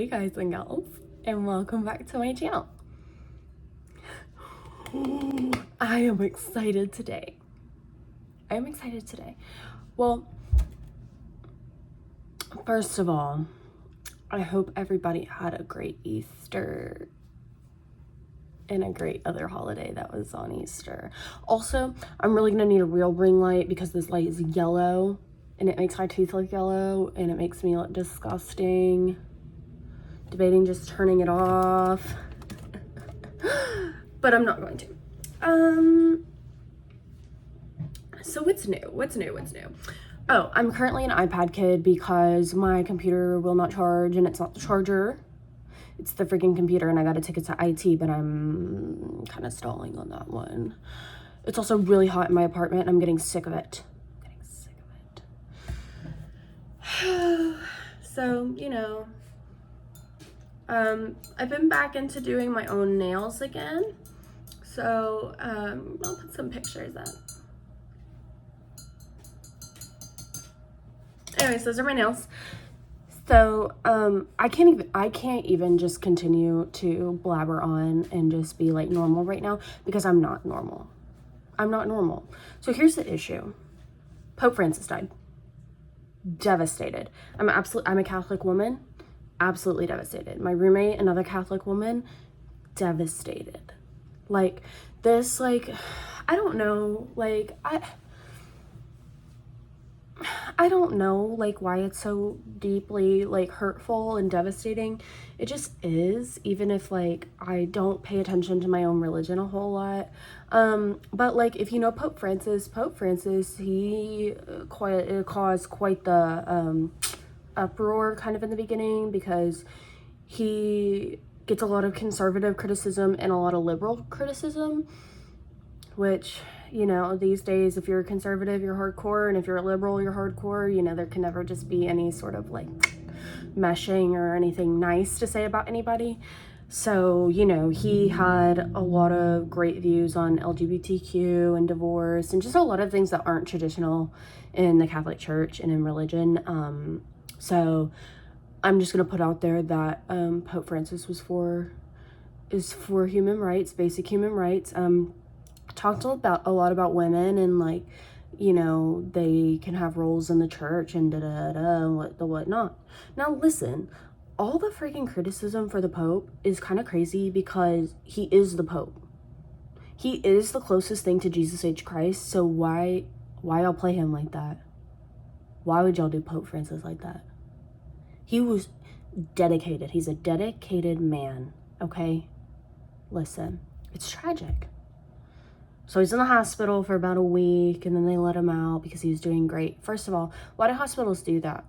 Hey guys and gals, and welcome back to my channel. I am excited today. Well, first of all, I hope everybody had a great Easter and a great other holiday that was on Easter. Also, I'm really gonna need a real ring light because this light is yellow and it makes my teeth look yellow and it makes me look disgusting. Debating just turning it off, but I'm not going to. So what's new? Oh, I'm currently an iPad kid because my computer will not charge, and it's not the charger, it's the freaking computer, and I got to take it to IT, but I'm kind of stalling on that one. It's also really hot in my apartment, and I'm getting sick of it. So, you know, I've been back into doing my own nails again. So, I'll put some pictures up. Anyways, those are my nails. So, I can't even just continue to blabber on and just be like normal right now because I'm not normal. So here's the issue. Pope Francis died. Devastated. I'm a Catholic woman. Absolutely devastated. My roommate, another Catholic woman, devastated. Like this, like, I don't know, like, I don't know, like, why it's so deeply, like, hurtful and devastating. It just is, even if, like, I don't pay attention to my own religion a whole lot. But, like, if you know Pope Francis, he caused quite the, uproar kind of in the beginning because he gets a lot of conservative criticism and a lot of liberal criticism, which, you know, these days, if you're a conservative, you're hardcore, and if you're a liberal, you're hardcore. You know, there can never just be any sort of like meshing or anything nice to say about anybody. So, you know, he had a lot of great views on LGBTQ and divorce and just a lot of things that aren't traditional in the Catholic Church and in religion. So I'm just gonna put out there that Pope Francis is for human rights, basic human rights. Talked a lot about women and, like, you know, they can have roles in the church and whatnot. Now listen, all the freaking criticism for the Pope is kind of crazy because he is the Pope. He is the closest thing to Jesus H. Christ, so why y'all play him like that? Why would y'all do Pope Francis like that? He was dedicated. He's a dedicated man, okay? Listen, it's tragic. So he's in the hospital for about a week, and then they let him out because he was doing great. First of all, why do hospitals do that?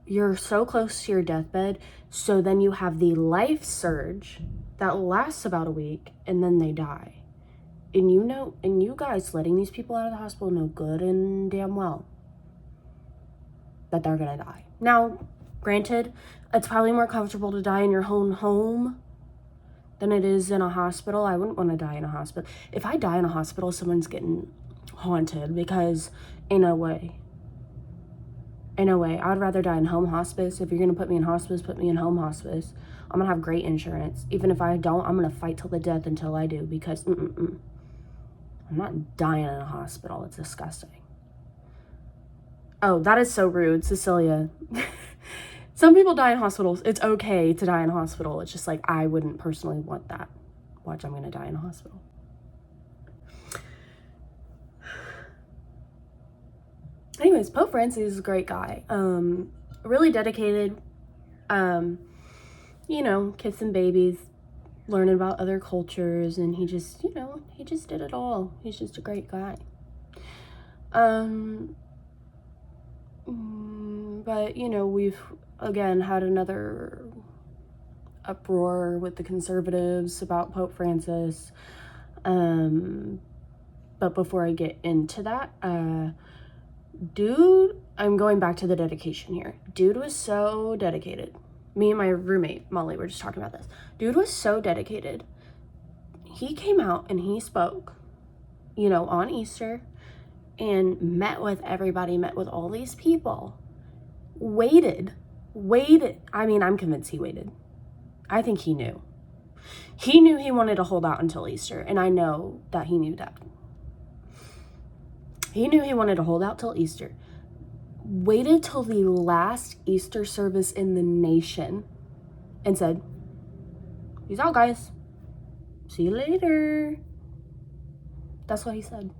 You're so close to your deathbed, so then you have the life surge that lasts about a week, and then they die. And you know, and you guys letting these people out of the hospital know good and damn well that they're gonna die. Now, granted, it's probably more comfortable to die in your own home than it is in a hospital. I wouldn't want to die in a hospital. If I die in a hospital, someone's getting haunted because ain't no way. I'd rather die in home hospice. If you're going to put me in hospice, put me in home hospice. I'm going to have great insurance. Even if I don't, I'm going to fight till the death until I do because I'm not dying in a hospital. It's disgusting. Oh, that is so rude, Cecilia. Some people die in hospitals. It's okay to die in a hospital. It's just like, I wouldn't personally want that. Watch, I'm going to die in a hospital. Anyways, Pope Francis is a great guy. Really dedicated. You know, kissing babies, learning about other cultures, and he just, you know, he just did it all. He's just a great guy. But, you know, we've, again, had another uproar with the conservatives about Pope Francis. But before I get into that, dude, I'm going back to the dedication here. Dude was so dedicated. Me and my roommate, Molly, were just talking about this. Dude was so dedicated. He came out and he spoke, you know, on Easter and met with everybody, met with all these people, waited waited. I mean, I'm convinced he waited. I think he knew. He knew he wanted to hold out until Easter, and I know that he knew that. He knew he wanted to hold out till Easter. Waited till the last Easter service in the nation and said, "Peace out, guys. See you later." That's what he said.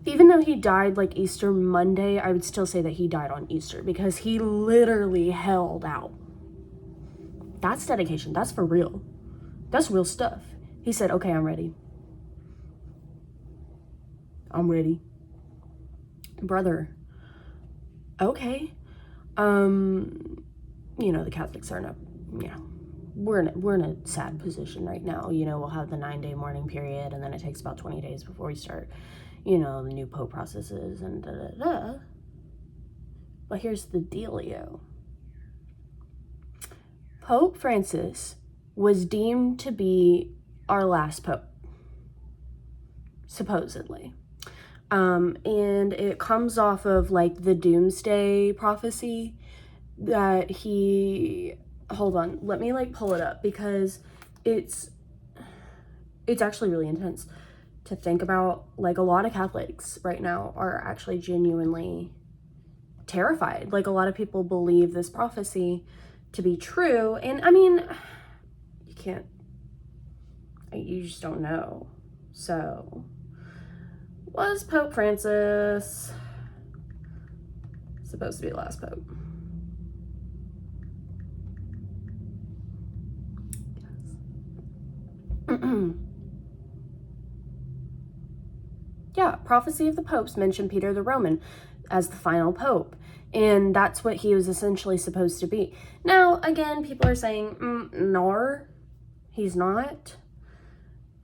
Even though he died like Easter Monday, I would still say that he died on Easter because he literally held out. That's dedication. That's for real. That's real stuff. He said, "Okay, I'm ready. I'm ready." Brother, okay. The Catholics are in a, we're in a sad position right now. We'll have the 9-day mourning period, and then it takes about 20 days before we start, the new Pope processes and da-da-da. But here's the dealio. Pope Francis was deemed to be our last Pope, supposedly. And it comes off of like the doomsday prophecy that hold on, let me like pull it up because it's actually really intense to think about. Like a lot of Catholics right now are actually genuinely terrified. Like a lot of people believe this prophecy to be true. And I mean, you just don't know. So was Pope Francis supposed to be the last Pope? Yes. Yeah, prophecy of the popes mentioned Peter the Roman as the final pope, and that's what he was essentially supposed to be. Now, again, people are saying, no, he's not.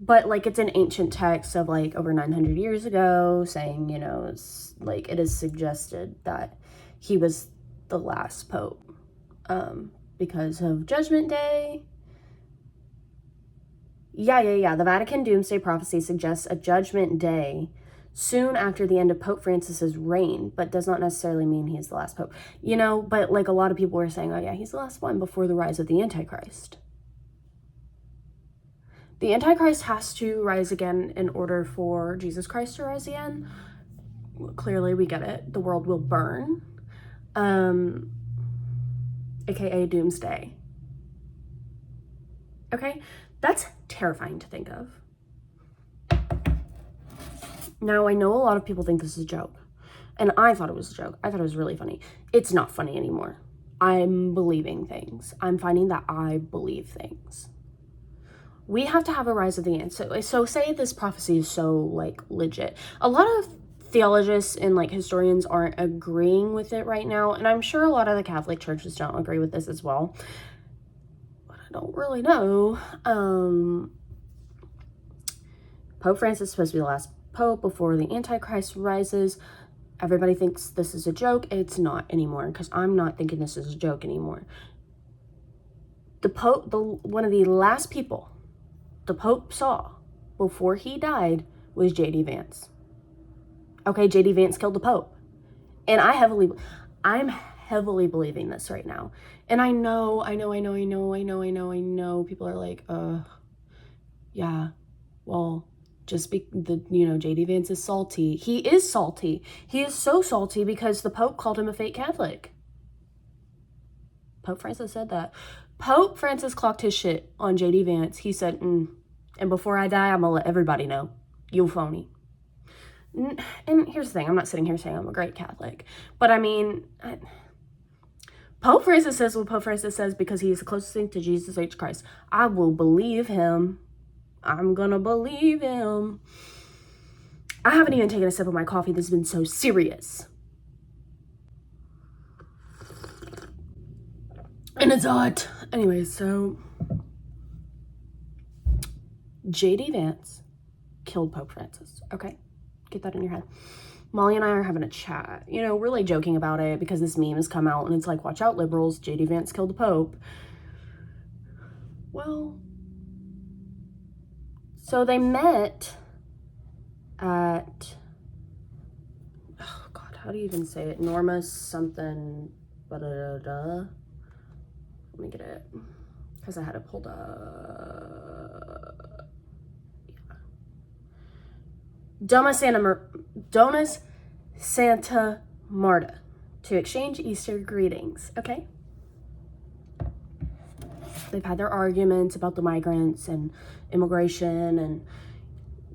But, like, it's an ancient text of, like, over 900 years ago saying, it's, like, it is suggested that he was the last pope because of Judgment Day. Yeah. The Vatican Doomsday Prophecy suggests a Judgment Day soon after the end of Pope Francis's reign, but does not necessarily mean he's the last pope. But, like, a lot of people were saying, oh, yeah, he's the last one before the rise of the Antichrist. The Antichrist has to rise again in order for Jesus Christ to rise again. Clearly, we get it. The world will burn, aka Doomsday. Okay? That's terrifying to think of. Now, I know a lot of people think this is a joke, and I thought it was a joke. I thought it was really funny. It's not funny anymore. I'm believing things. I'm finding that I believe things. We have to have a rise of the ants. So say this prophecy is so, like, legit. A lot of theologians and, like, historians aren't agreeing with it right now, and I'm sure a lot of the Catholic churches don't agree with this as well. But I don't really know. Pope Francis is supposed to be the last pope before the Antichrist rises. Everybody thinks this is a joke. It's not anymore, because I'm not thinking this is a joke anymore. The Pope, one of the last people the Pope saw before he died was jdvance. Okay, jdvance killed the Pope. And I'm heavily believing this right now. And I know people are like, yeah, well, jdvance is salty. He is salty. He is so salty because the Pope called him a fake Catholic. Pope Francis said that. Pope Francis clocked his shit on jdvance. He said, and before I die, I'm gonna let everybody know. You phony. And here's the thing. I'm not sitting here saying I'm a great Catholic. But I mean, Pope Francis says what Pope Francis says because he is the closest thing to Jesus H. Christ. I will believe him. I'm gonna believe him. I haven't even taken a sip of my coffee. This has been so serious. And it's hot. Anyway, so jdvance killed Pope Francis. Okay? Get that in your head. Molly and I are having a chat. We're like joking about it because this meme has come out and it's like, watch out, liberals. jdvance killed the Pope. Well, so they met at, oh God, how do you even say it? Norma something, Let me get it, because I had it pulled up. Domus Santa Marta, to exchange Easter greetings, okay? They've had their arguments about the migrants and immigration, and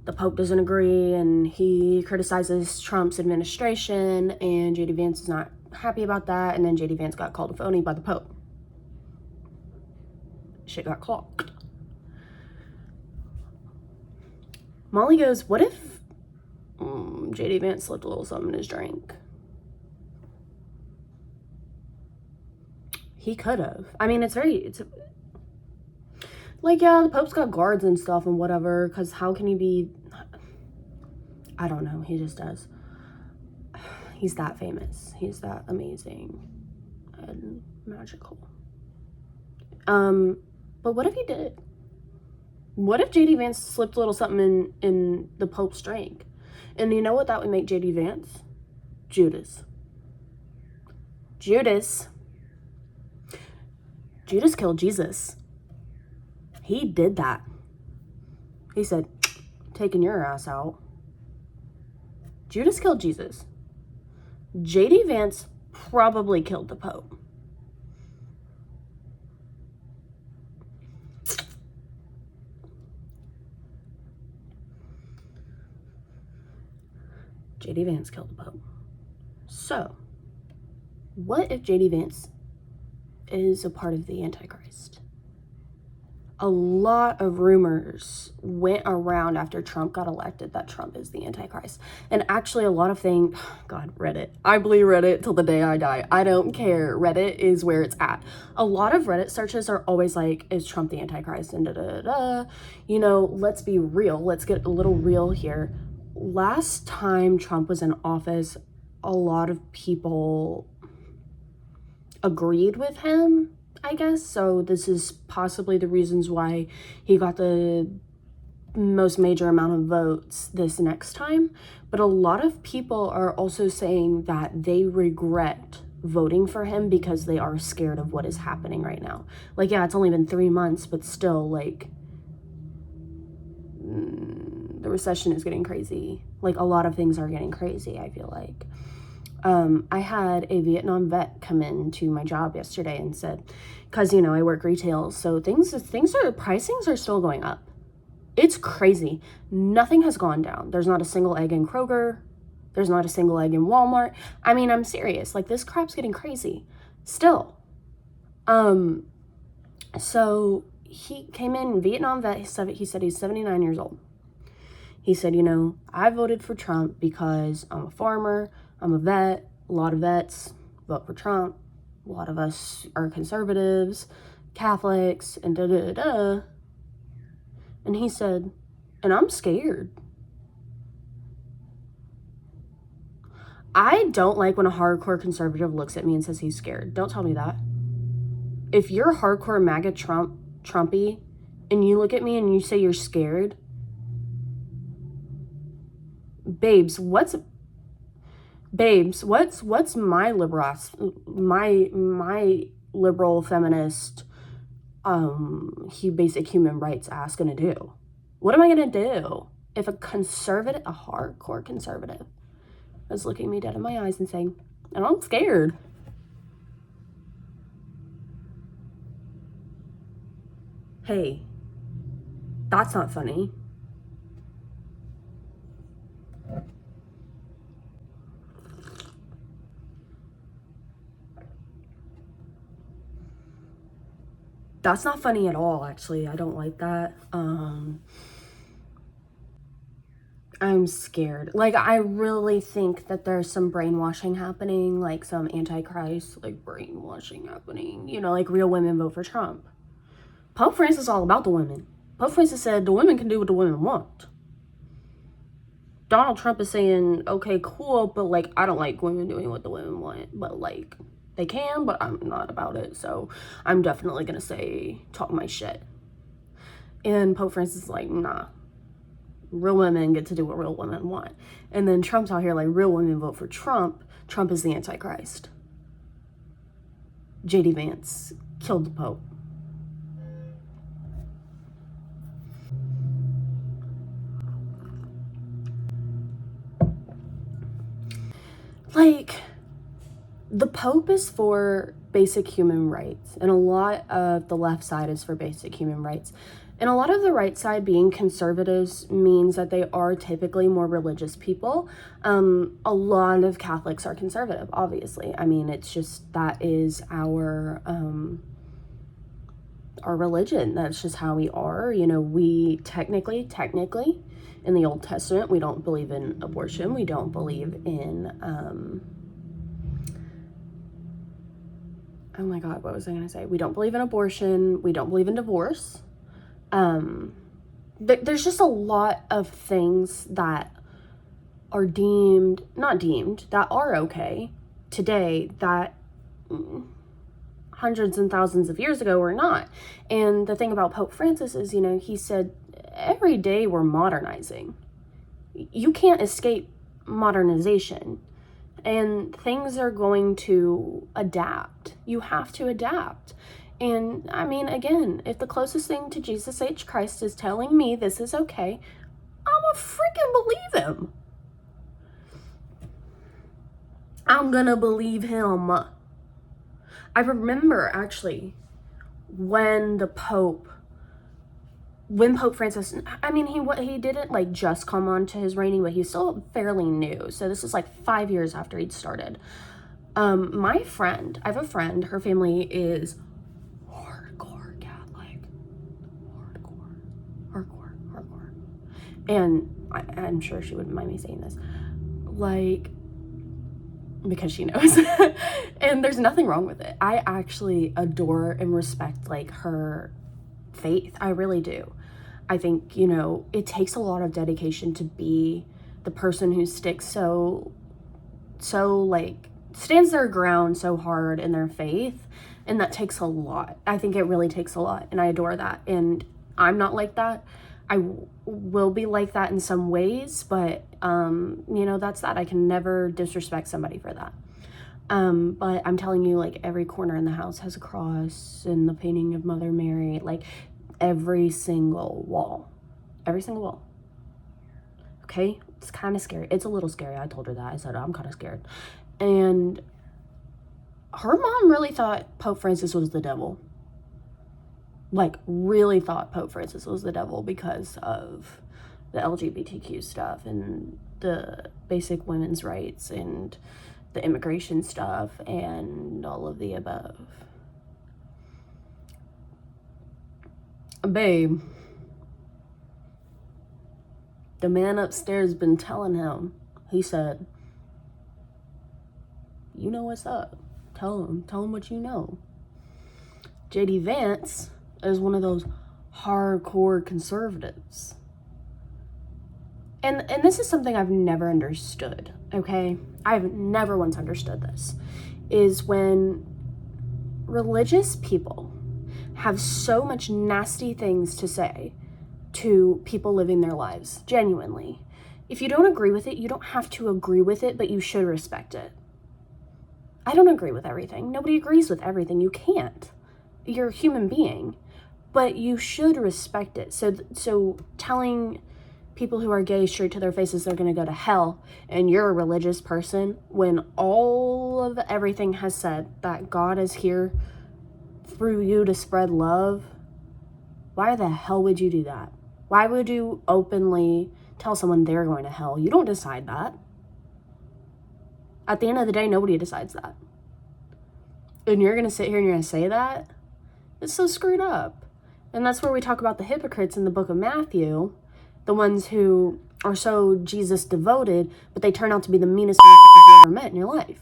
the Pope doesn't agree, and he criticizes Trump's administration, and JD Vance is not happy about that, and then JD Vance got called a phony by the Pope. Shit got clocked. Molly goes, what if JD Vance slipped a little something in his drink? He could have. I mean, it's like, yeah, the Pope's got guards and stuff and whatever, because how can he be, I don't know, he just does. He's that famous. He's that amazing and magical. But what if he did? What if JD Vance slipped a little something in the Pope's drink? And you know what that would make JD Vance? Judas. Judas killed Jesus. He did that. He said, taking your ass out. Judas killed Jesus. JD Vance probably killed the Pope. JD Vance killed the Pope. So, what if JD Vance is a part of the Antichrist? A lot of rumors went around after Trump got elected that Trump is the Antichrist. And actually a lot of things, God, Reddit. I believe Reddit till the day I die. I don't care. Reddit is where it's at. A lot of Reddit searches are always like, is Trump the Antichrist? And da-da-da-da. You know, let's be real. Let's get a little real here. Last time Trump was in office, a lot of people agreed with him, I guess. So this is possibly the reasons why he got the most major amount of votes this next time. But a lot of people are also saying that they regret voting for him because they are scared of what is happening right now. Like, yeah, it's only been 3 months, but still, like, the recession is getting crazy. Like, a lot of things are getting crazy, I feel like. I had a Vietnam vet come in to my job yesterday and said, because, you know, I work retail, so pricings are still going up. It's crazy. Nothing has gone down. There's not a single egg in Kroger. There's not a single egg in Walmart. I mean, I'm serious. Like, this crap's getting crazy still. So he came in, Vietnam vet, he said he's 79 years old. He said, you know, I voted for Trump because I'm a farmer, I'm a vet, a lot of vets vote for Trump, a lot of us are conservatives, Catholics, and da-da-da-da. And he said, and I'm scared. I don't like when a hardcore conservative looks at me and says he's scared. Don't tell me that. If you're hardcore MAGA Trumpy, and you look at me and you say you're scared, babes, what's my liberal feminist basic human rights ass gonna do? What am I gonna do if a hardcore conservative is looking me dead in my eyes and saying, and I'm scared? Hey, that's not funny. That's not funny at all, actually. I don't like that. I'm scared. Like, I really think that there's some brainwashing happening, like some Antichrist, like, brainwashing happening. You know, like, real women vote for Trump. Pope Francis is all about the women. Pope Francis said the women can do what the women want. Donald Trump is saying, okay, cool, but, like, I don't like women doing what the women want. But, like, they can, but I'm not about it. So I'm definitely going to talk my shit. And Pope Francis is like, nah, Real women get to do what real women want. And then Trump's out here like, real women vote for Trump. Trump is the Antichrist. J.D. Vance killed the Pope. Like, the Pope is for basic human rights, and a lot of the left side is for basic human rights. And a lot of the right side, being conservatives, means that they are typically more religious people. A lot of Catholics are conservative, obviously. I mean, it's just, that is our religion. That's just how we are. You know, we technically, in the Old Testament, we don't believe in abortion. We don't believe in, oh my God, what was I going to say? We don't believe in abortion. We don't believe in divorce. There's just a lot of things that are that are okay today that hundreds and thousands of years ago were not. And the thing about Pope Francis is, you know, he said, every day we're modernizing. You can't escape modernization. And things are going to adapt. You have to adapt. And I mean, again, if the closest thing to Jesus H. Christ is telling me this is okay, I'ma freaking believe him. I'm gonna believe him. I remember, actually, when Pope Francis, I mean, he didn't like just come on to his reigning, but he's still fairly new. So this is like 5 years after he'd started. I have a friend, her family is hardcore Catholic. Hardcore. And I'm sure she wouldn't mind me saying this. Like, because she knows. And there's nothing wrong with it. I actually adore and respect like her faith. I really do. I think, you know, it takes a lot of dedication to be the person who sticks so like stands their ground so hard in their faith, and that takes a lot. I think it really takes a lot, and I adore that. And I'm not like that. I will be like that in some ways, but you know, that's that. I can never disrespect somebody for that. But I'm telling you, like, every corner in the house has a cross and the painting of Mother Mary, like every single wall. Okay? It's kind of scary. It's a little scary. I told her that. I said, I'm kind of scared. And her mom really thought Pope Francis was the devil. Like, really thought Pope Francis was the devil because of the LGBTQ stuff and the basic women's rights and the immigration stuff and all of the above. Babe, the man upstairs been telling him, he said, you know what's up. Tell him what you know. J.D. Vance is one of those hardcore conservatives. And this is something I've never understood, okay? I've never once understood this, is when religious people have so much nasty things to say to people living their lives, genuinely. If you don't agree with it, you don't have to agree with it, but you should respect it. I don't agree with everything. Nobody agrees with everything. You can't. You're a human being, but you should respect it. So telling people who are gay straight to their faces they're going to go to hell, and you're a religious person, when all of everything has said that God is here through you to spread love, why the hell would you do that? Why would you openly tell someone they're going to hell? You don't decide that. At the end of the day, nobody decides that. And you're going to sit here and you're going to say that? It's so screwed up. And that's where we talk about the hypocrites in the book of Matthew, the ones who are so Jesus devoted, but they turn out to be the meanest motherfuckers you ever met in your life.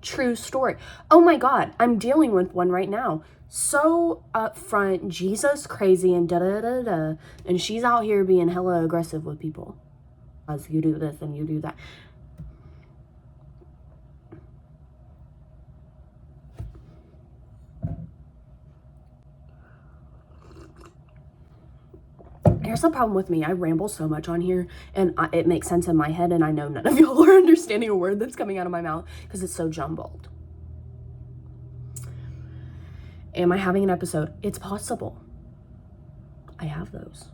True story. Oh my God, I'm dealing with one right now. So upfront, Jesus crazy and da-da-da-da, and she's out here being hella aggressive with people. As you do this and you do that. Here's the problem with me. I ramble so much on here, and it makes sense in my head, and I know none of y'all are understanding a word that's coming out of my mouth because it's so jumbled. Am I having an episode? It's possible. I have those.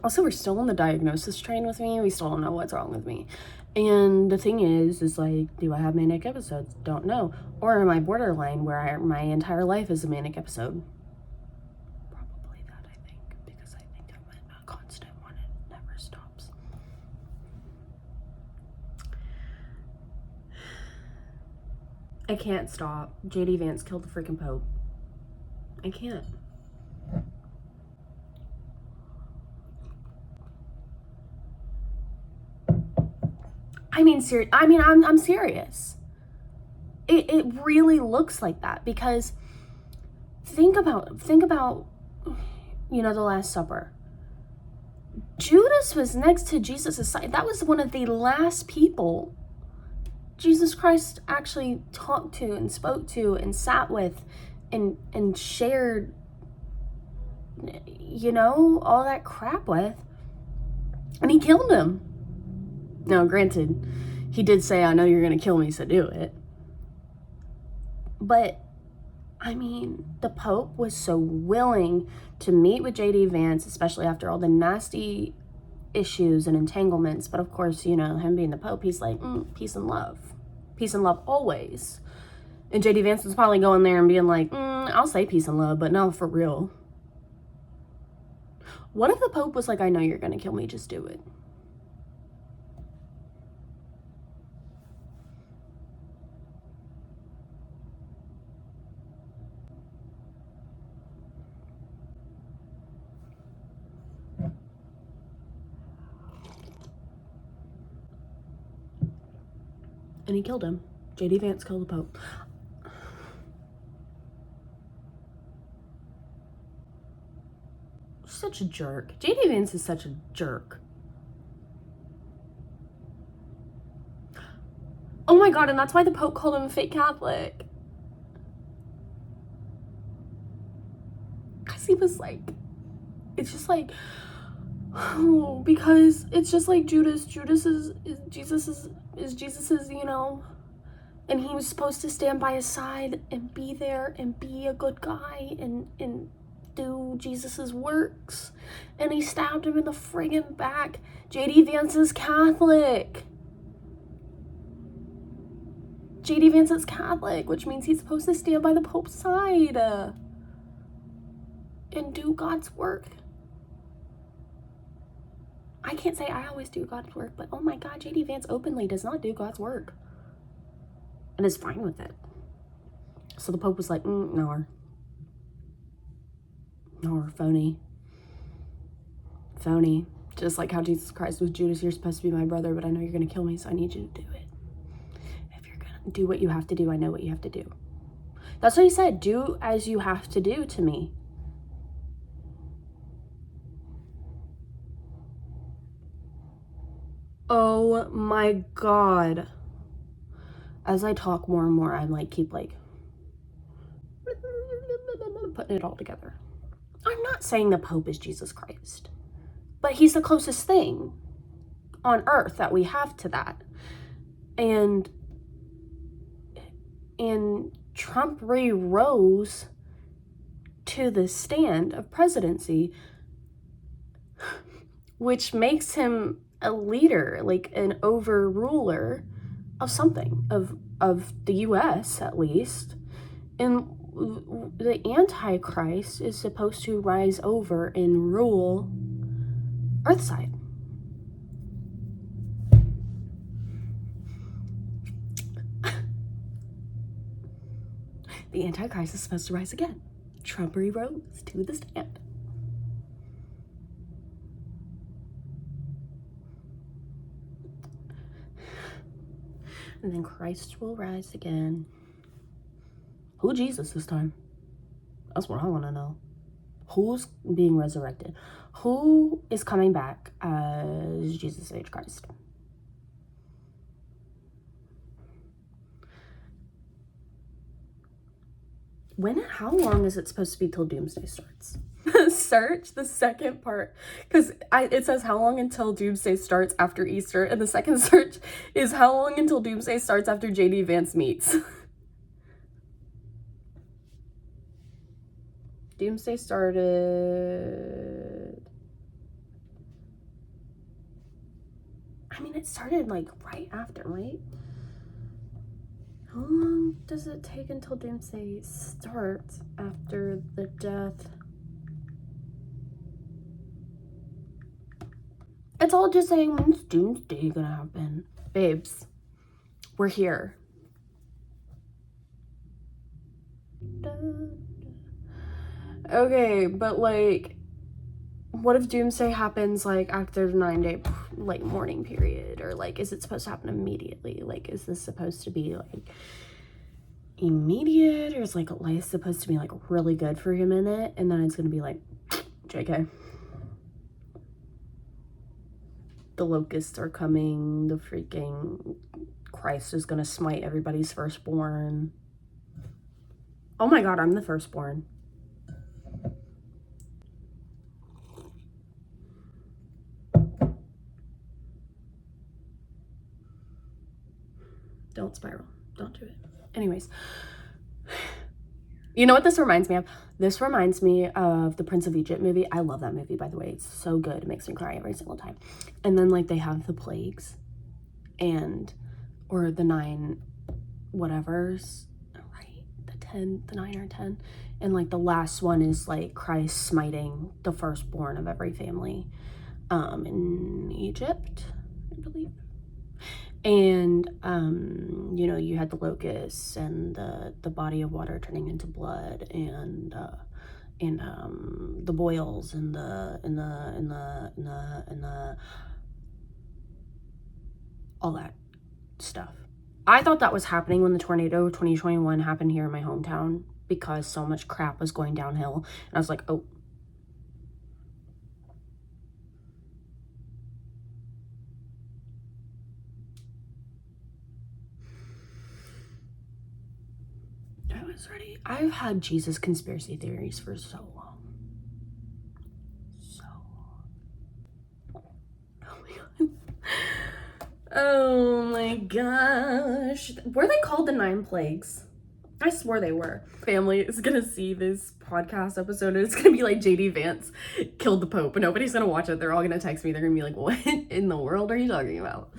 Also, we're still on the diagnosis train with me. We still don't know what's wrong with me. And the thing is like, do I have manic episodes? Don't know. Or am I borderline where my entire life is a manic episode? Probably that, I think. Because I think I'm in a constant one. It never stops. I can't stop. JD Vance killed the freaking Pope. I can't. I'm serious. It really looks like that, because think about, you know, the Last Supper. Judas was next to Jesus' side. That was one of the last people Jesus Christ actually talked to and spoke to and sat with and shared, you know, all that crap with. And he killed him. Now, granted, he did say, I know you're going to kill me, so do it. But, I mean, the Pope was so willing to meet with J.D. Vance, especially after all the nasty issues and entanglements. But, of course, you know, him being the Pope, he's like, peace and love. Peace and love always. And J.D. Vance was probably going there and being like, I'll say peace and love, but no, for real. What if the Pope was like, I know you're going to kill me, just do it? And he killed him. J.D. Vance killed the Pope. Such a jerk. J.D. Vance is such a jerk. Oh my God, and that's why the Pope called him a fake Catholic. Because he was like, it's just like, oh, because it's just like Judas. Judas is Jesus's, you know, and he was supposed to stand by his side and be there and be a good guy and do Jesus's works, and he stabbed him in the friggin' back. J.D. Vance is Catholic. J.D. Vance is Catholic, which means he's supposed to stand by the Pope's side and do God's work. I can't say I always do God's work, but oh my God, J.D. Vance openly does not do God's work and is fine with it. So the Pope was like, no, phony. Just like how Jesus Christ was Judas, you're supposed to be my brother, but I know you're going to kill me, so I need you to do it. If you're going to do what you have to do, I know what you have to do. That's what he said, do as you have to do to me. Oh my God. As I talk more and more, I'm like, keep like putting it all together. I'm not saying the Pope is Jesus Christ, but he's the closest thing on earth that we have to that. And Trump rose to the stand of presidency, which makes him a leader, like an overruler of something, of the US at least. And the Antichrist is supposed to rise over and rule Earthside. The Antichrist is supposed to rise again. Trump rose to the stand. And then Christ will rise again. Who Jesus this time? That's what I want to know. Who's being resurrected? Who is coming back as Jesus H. Christ? How long is it supposed to be till doomsday starts? Search the second part, because it says how long until doomsday starts after Easter, and the second search is how long until doomsday starts after jdvance meets. Doomsday started, I mean, it started like right after, right? How long does it take until doomsday starts after the death? It's all just saying, when's doomsday gonna happen? Babes, we're here. Okay, but like, what if doomsday happens like after the 9-day like mourning period? Or like, is it supposed to happen immediately? Like, is this supposed to be like immediate, or is like life supposed to be like really good for a minute and then it's gonna be like JK? The locusts are coming, the freaking Christ is gonna smite everybody's firstborn. Oh my god, I'm the firstborn. Don't spiral. Don't do it. Anyways, you know what this reminds me of? This reminds me of the Prince of Egypt movie. I love that movie, by the way. It's so good. It makes me cry every single time. And then like they have the plagues or the 9 whatevers, right? The 9 or 10. And like the last one is like Christ smiting the firstborn of every family in Egypt, I believe. And you know, you had the locusts and the body of water turning into blood, and the boils and the all that stuff. I thought that was happening when the tornado 2021 happened here in my hometown, because so much crap was going downhill, and I was like, oh. I was ready. I've had Jesus conspiracy theories for so long. So long. Oh my gosh. Were they called the 9 plagues? I swore they were. Family is gonna see this podcast episode and it's gonna be like jdvance killed the Pope, but nobody's gonna watch it. They're all gonna text me. They're gonna be like, what in the world are you talking about?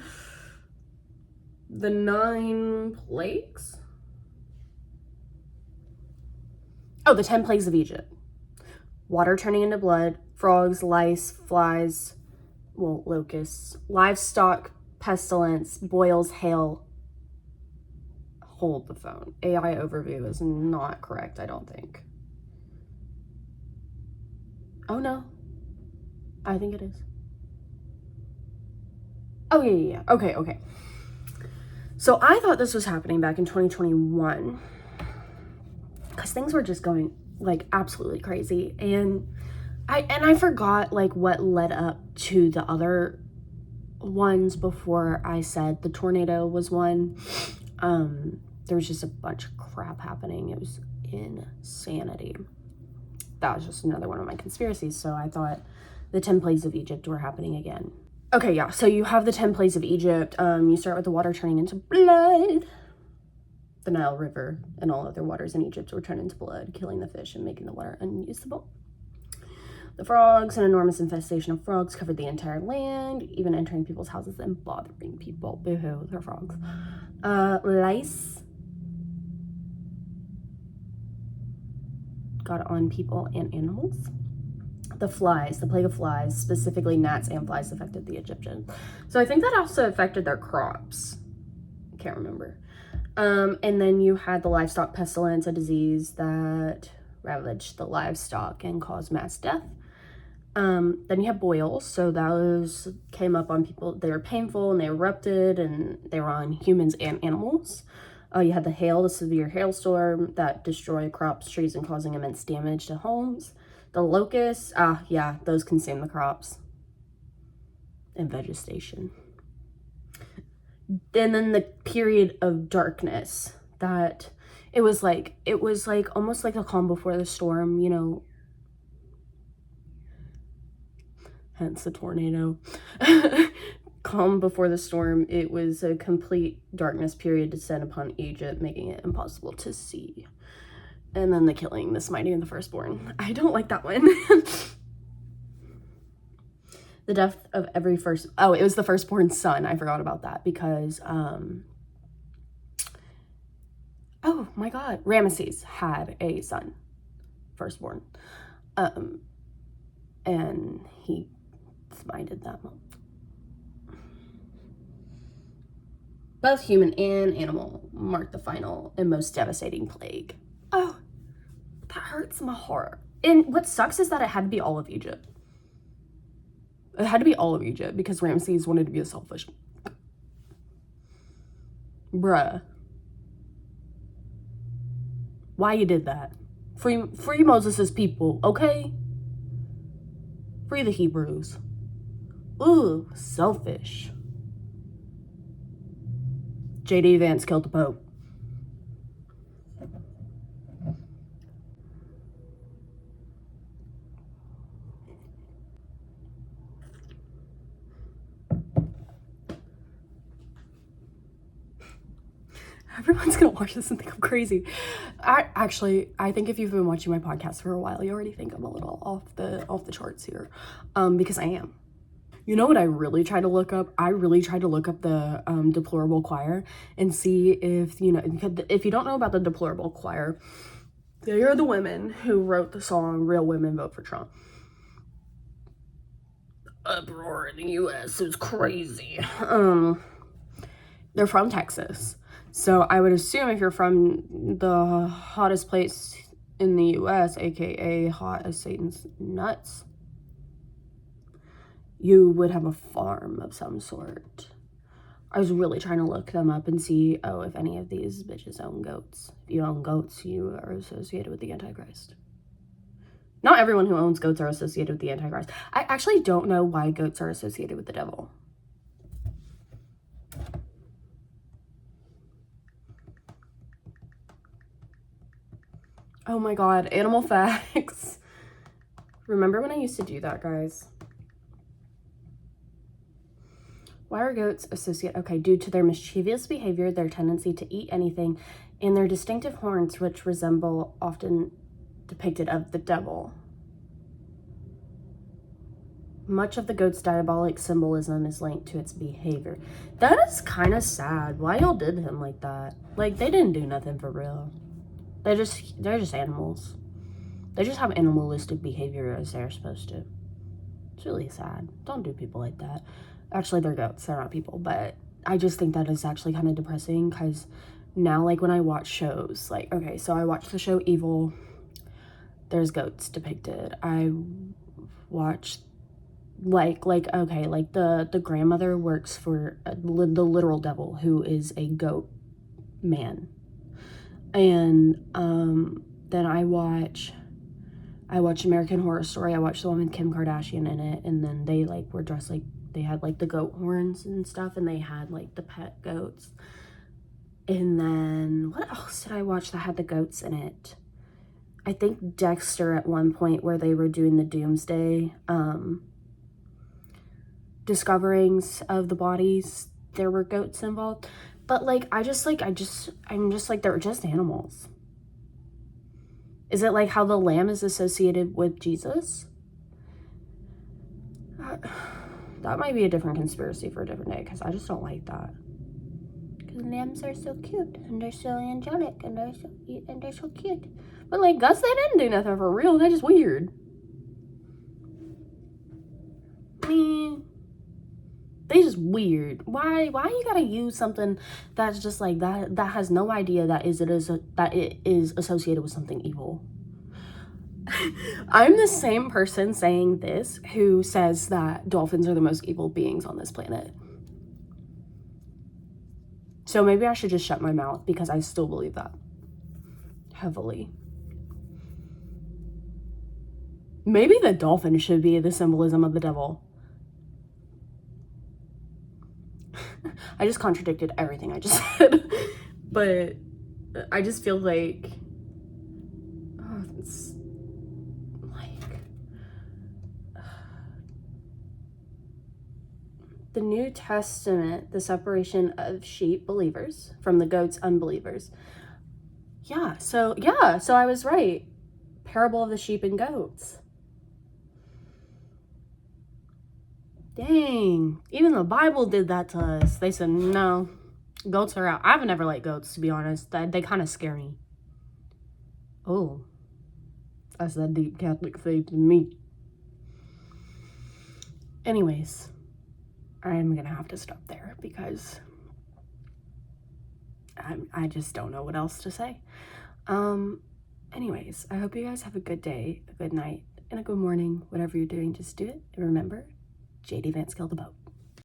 The 9 plagues? Oh, the 10 plagues of Egypt. Water turning into blood, frogs, lice, flies, well, locusts, livestock, pestilence, boils, hail. Hold the phone. AI overview is not correct, I don't think. Oh no. I think it is. Oh yeah. Okay. So I thought this was happening back in 2021. Because things were just going like absolutely crazy, and I forgot like what led up to the other ones before I said the tornado was one. There was just a bunch of crap happening. It was insanity. That was just another one of my conspiracies. So I thought the 10 plagues of Egypt were happening again. Okay, yeah, so you have the 10 plagues of Egypt. You start with the water turning into blood. The Nile River and all other waters in Egypt were turned into blood, killing the fish and making the water unusable. The frogs, an enormous infestation of frogs, covered the entire land, even entering people's houses and bothering people. Boo-hoo, they're frogs. Lice got on people and animals. The flies, the plague of flies, specifically gnats and flies, affected the Egyptians. So I think that also affected their crops. I can't remember. And then you had the livestock pestilence, a disease that ravaged the livestock and caused mass death. Then you have boils, so those came up on people. They were painful and they erupted, and they were on humans and animals. You had the hail, the severe hailstorm that destroyed crops, trees, and causing immense damage to homes. The locusts, yeah, those consume the crops and vegetation. And then the period of darkness, that It was like almost like a calm before the storm, you know, hence the tornado. Calm before the storm. It was a complete darkness period descend upon Egypt, making it impossible to see. And then the killing, the smiting of the firstborn. I don't like that one. The death of every oh, it was the firstborn son. I forgot about that because, oh my God, Ramesses had a son, firstborn. And he smited them. Both human and animal marked the final and most devastating plague. Oh, that hurts my heart. And what sucks is that it had to be all of Egypt. It had to be all of Egypt because Ramesses wanted to be a selfish. Bruh. Why you did that? Free Moses' people, okay? Free the Hebrews. Ooh, selfish. jdvance killed the Pope. Everyone's gonna watch this and think I'm crazy. I think if you've been watching my podcast for a while, you already think I'm a little off the charts here, because I am. You know what I really tried to look up? I really tried to look up the Deplorable Choir and see if, you know, if you don't know about the Deplorable Choir, they are the women who wrote the song Real Women Vote for Trump. Uproar in the US is crazy. They're from Texas. So I would assume if you're from the hottest place in the US, aka hot as Satan's nuts, you would have a farm of some sort. I was really trying to look them up and see, oh, if any of these bitches own goats. If you own goats, you are associated with the Antichrist. Not everyone who owns goats are associated with the Antichrist. I actually don't know why goats are associated with the devil. Oh my God, animal facts. Remember when I used to do that, guys? Why are goats associated? Okay, due to their mischievous behavior, their tendency to eat anything, and their distinctive horns, which resemble often depicted of the devil. Much of the goat's diabolic symbolism is linked to its behavior. That is kind of sad. Why y'all did him like that? Like, they didn't do nothing for real. They're just animals. They just have animalistic behavior as they're supposed to. It's really sad. Don't do people like that. Actually, they're goats. They're not people. But I just think that is actually kind of depressing because now, like, when I watch shows, like, okay, so I watched the show Evil. There's goats depicted. I watched, okay, like the grandmother works for the literal devil, who is a goat man. And then I watch American Horror Story. I watched the one with Kim Kardashian in it, and then they like were dressed like they had like the goat horns and stuff, and they had like the pet goats. And then what else did I watch that had the goats in it? I think Dexter at one point, where they were doing the doomsday discoverings of the bodies, there were goats involved. But like I'm just like they're just animals. Is it like how the lamb is associated with Jesus? That might be a different conspiracy for a different day, because I just don't like that. Because lambs are so cute, and they're so angelic, and they're so cute. But like Gus, they didn't do nothing for real. They're just weird. I mean, they just weird. Why you gotta use something that's just like that has no idea that it is associated with something evil? I'm the same person saying this who says that dolphins are the most evil beings on this planet. So maybe I should just shut my mouth, because I still believe that heavily. Maybe the dolphin should be the symbolism of the devil. I just contradicted everything I just said. But I just feel like, oh, it's like, the New Testament, the separation of sheep believers from the goats unbelievers. Yeah, so I was right. Parable of the sheep and goats. Dang, even the Bible did that to us. They said, no, goats are out. I've never liked goats, to be honest. They kind of scare me. Oh, that's that deep Catholic faith in me. Anyways, I'm gonna have to stop there because I just don't know what else to say. Anyways, I hope you guys have a good day, a good night, and a good morning. Whatever you're doing, just do it. And remember, JD Vance killed the boat.